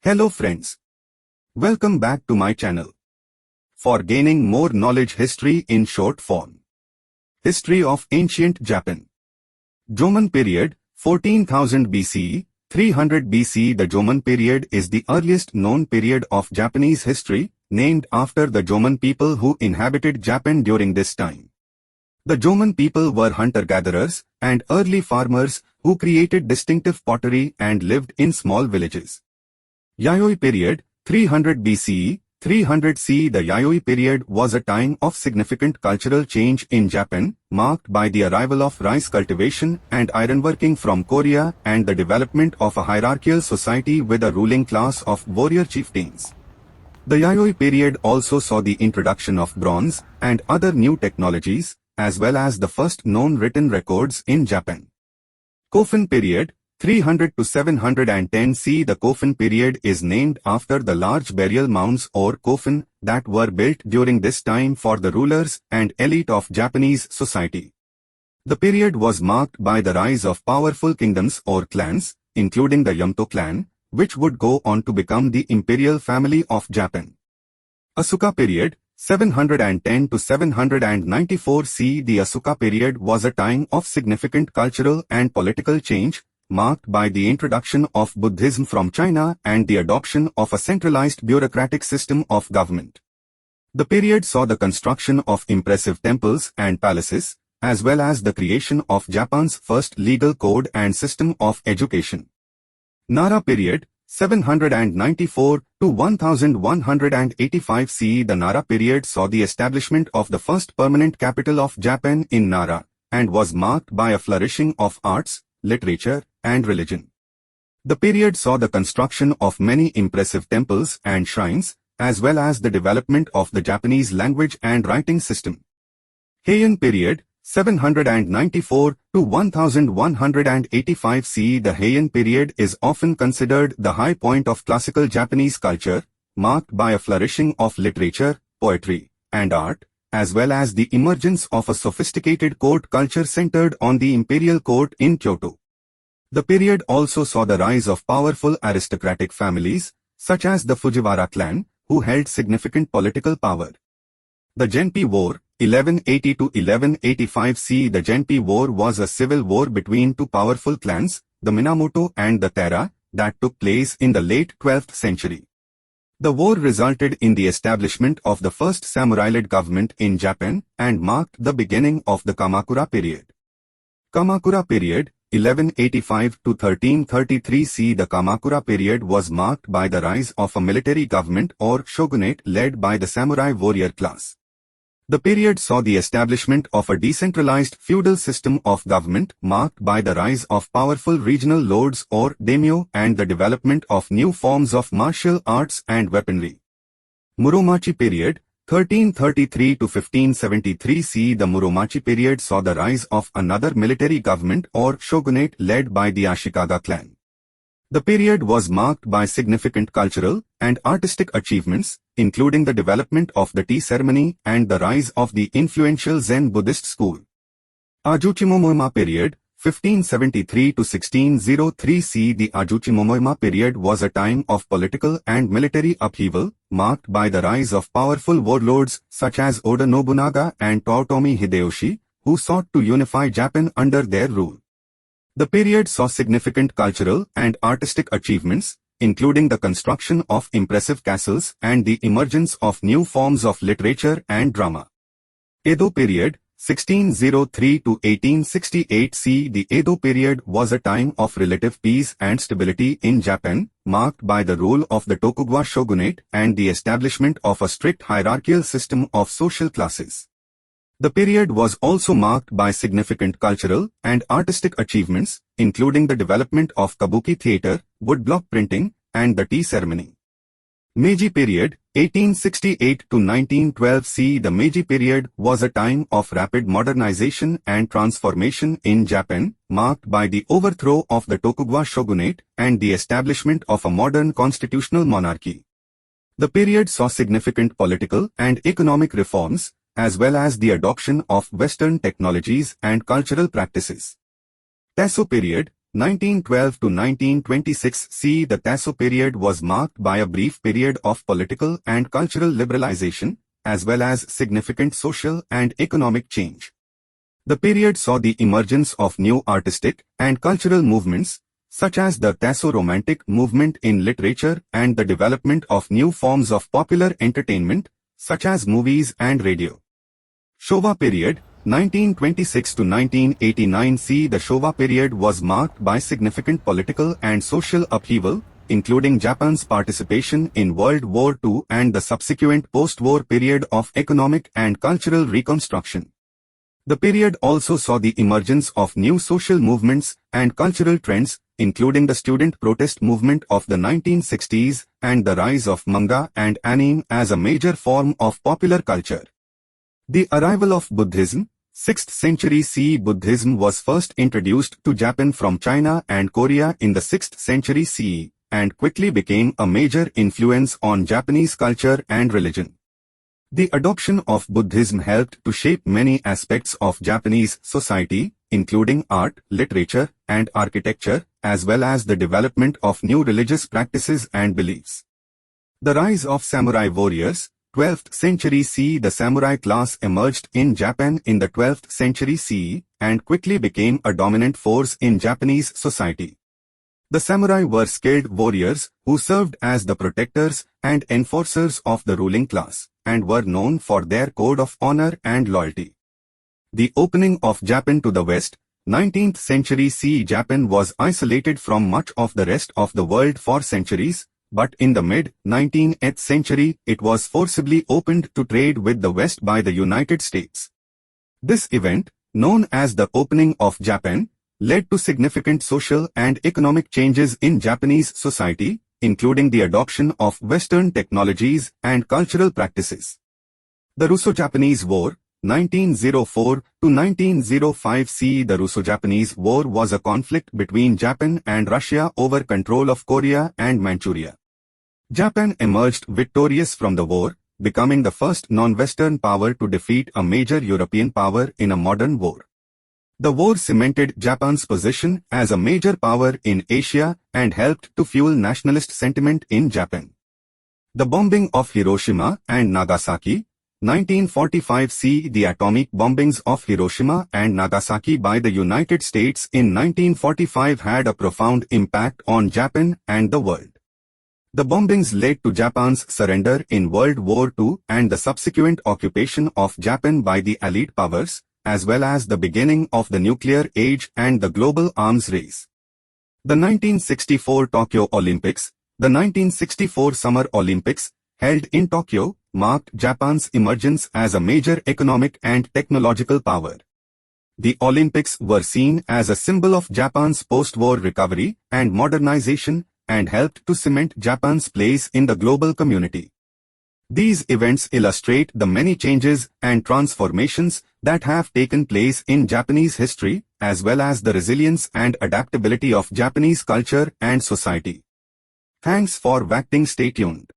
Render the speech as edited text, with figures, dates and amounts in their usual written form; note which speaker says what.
Speaker 1: Hello friends. Welcome back to my channel. For gaining more knowledge, history in short form. History of ancient Japan. Jomon period, 14,000 BCE, 300 BCE. The Jomon period is the earliest known period of Japanese history, named after the Jomon people who inhabited Japan during this time. The Jomon people were hunter-gatherers and early farmers who created distinctive pottery and lived in small villages. Yayoi period, 300 BCE, 300 CE. The Yayoi period was a time of significant cultural change in Japan, marked by the arrival of rice cultivation and ironworking from Korea and the development of a hierarchical society with a ruling class of warrior chieftains. The Yayoi period also saw the introduction of bronze and other new technologies, as well as the first known written records in Japan. Kofun period, 300 to 710 CE. The Kofun period is named after the large burial mounds or kofun that were built during this time for the rulers and elite of Japanese society. The period was marked by the rise of powerful kingdoms or clans, including the Yamato clan, which would go on to become the imperial family of Japan. Asuka period, 710 to 794 CE. The Asuka period was a time of significant cultural and political change, marked by the introduction of Buddhism from China and the adoption of a centralized bureaucratic system of government. The period saw the construction of impressive temples and palaces, as well as the creation of Japan's first legal code and system of education. Nara period, 794 to 1185 CE. The Nara period saw the establishment of the first permanent capital of Japan in Nara, and was marked by a flourishing of arts, literature, and religion. The period saw the construction of many impressive temples and shrines, as well as the development of the Japanese language and writing system. Heian period, 794 to 1185 CE. The Heian period is often considered the high point of classical Japanese culture, marked by a flourishing of literature, poetry, and art, as well as the emergence of a sophisticated court culture centered on the imperial court in Kyoto. The period also saw the rise of powerful aristocratic families, such as the Fujiwara clan, who held significant political power. The Genpei War, 1180 to 1185 CE. The Genpei War was a civil war between two powerful clans, the Minamoto and the Taira, that took place in the late 12th century. The war resulted in the establishment of the first samurai-led government in Japan and marked the beginning of the Kamakura period. Kamakura period, 1185 to 1333 CE. The Kamakura period was marked by the rise of a military government or shogunate led by the samurai warrior class. The period saw the establishment of a decentralized feudal system of government marked by the rise of powerful regional lords or daimyo and the development of new forms of martial arts and weaponry. Muromachi period, 1333 to 1573 CE. The Muromachi period saw the rise of another military government or shogunate led by the Ashikaga clan. The period was marked by significant cultural and artistic achievements, including the development of the tea ceremony and the rise of the influential Zen Buddhist school. Ajuchi-Momoyama period, 1573 to 1603 CE. The Ajuchi-Momoyama period was a time of political and military upheaval, marked by the rise of powerful warlords such as Oda Nobunaga and Toyotomi Hideyoshi, who sought to unify Japan under their rule. The period saw significant cultural and artistic achievements, including the construction of impressive castles and the emergence of new forms of literature and drama. Edo period, 1603 to 1868 CE. The Edo period was a time of relative peace and stability in Japan, marked by the rule of the Tokugawa shogunate and the establishment of a strict hierarchical system of social classes. The period was also marked by significant cultural and artistic achievements, including the development of kabuki theatre, woodblock printing, and the tea ceremony. Meiji period, 1868 to 1912 CE. The Meiji period was a time of rapid modernization and transformation in Japan, marked by the overthrow of the Tokugawa shogunate and the establishment of a modern constitutional monarchy. The period saw significant political and economic reforms, as well as the adoption of Western technologies and cultural practices. Taisho period, 1912 to 1926 CE. The Tasso period was marked by a brief period of political and cultural liberalization, as well as significant social and economic change. The period saw the emergence of new artistic and cultural movements, such as the Tasso Romantic movement in literature and the development of new forms of popular entertainment, such as movies and radio. Showa period, 1926 to 1989 CE. The Showa period was marked by significant political and social upheaval, including Japan's participation in World War II and the subsequent post-war period of economic and cultural reconstruction. The period also saw the emergence of new social movements and cultural trends, including the student protest movement of the 1960s and the rise of manga and anime as a major form of popular culture. The arrival of Buddhism, 6th century CE. Buddhism was first introduced to Japan from China and Korea in the 6th century CE, and quickly became a major influence on Japanese culture and religion. The adoption of Buddhism helped to shape many aspects of Japanese society, including art, literature, and architecture, as well as the development of new religious practices and beliefs. The rise of samurai warriors, 12th century CE. The samurai class emerged in Japan in the 12th century CE, and quickly became a dominant force in Japanese society. The samurai were skilled warriors who served as the protectors and enforcers of the ruling class, and were known for their code of honor and loyalty. The opening of Japan to the West, 19th century CE. Japan was isolated from much of the rest of the world for centuries, but in the mid-19th century it was forcibly opened to trade with the West by the United States. This event, known as the opening of Japan, led to significant social and economic changes in Japanese society, including the adoption of Western technologies and cultural practices. The Russo-Japanese War, 1904 to 1905 CE. The Russo-Japanese War was a conflict between Japan and Russia over control of Korea and Manchuria. Japan emerged victorious from the war, becoming the first non-Western power to defeat a major European power in a modern war. The war cemented Japan's position as a major power in Asia and helped to fuel nationalist sentiment in Japan. The bombing of Hiroshima and Nagasaki, 1945 CE. The atomic bombings of Hiroshima and Nagasaki by the United States in 1945 had a profound impact on Japan and the world. The bombings led to Japan's surrender in World War II and the subsequent occupation of Japan by the Allied powers, as well as the beginning of the nuclear age and the global arms race. The 1964 Tokyo Olympics, the 1964 Summer Olympics, held in Tokyo, marked Japan's emergence as a major economic and technological power. The Olympics were seen as a symbol of Japan's post-war recovery and modernization, and helped to cement Japan's place in the global community. These events illustrate the many changes and transformations that have taken place in Japanese history, as well as the resilience and adaptability of Japanese culture and society. Thanks for watching. Stay tuned.